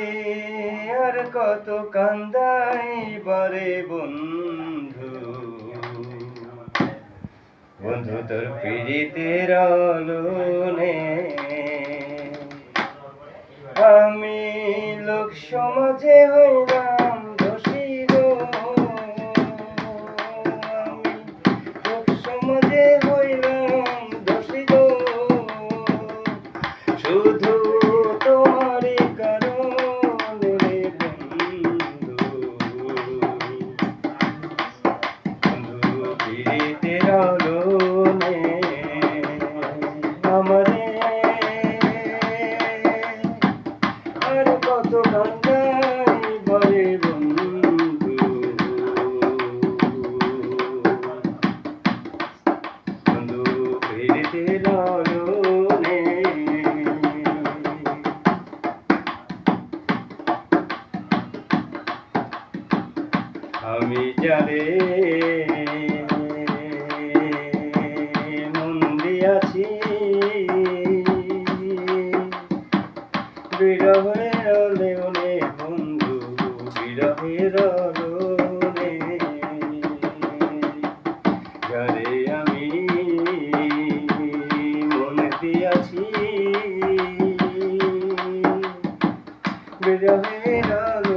আর কত কান্দাই বারে বন্ধু, বন্ধু তোর প্রীতির আলোনে আমি লোক সমাজে হইলাম দোষী গো, আমি লোক সমাজে হইলাম দোষী গো, শুধু তোমারই কারণে বন্ধু, বন্ধু প্রীতির আলোনে আমারে আর কত কান্দাই বলে বন্ধু, বন্ধু প্রীতির আলোনে আমি যারে মন দিয়াছি বিরহের আলোনে বন্ধু, বিরহের আলোনে যারে আমি মন দিয়াছি বিরহের আলোনে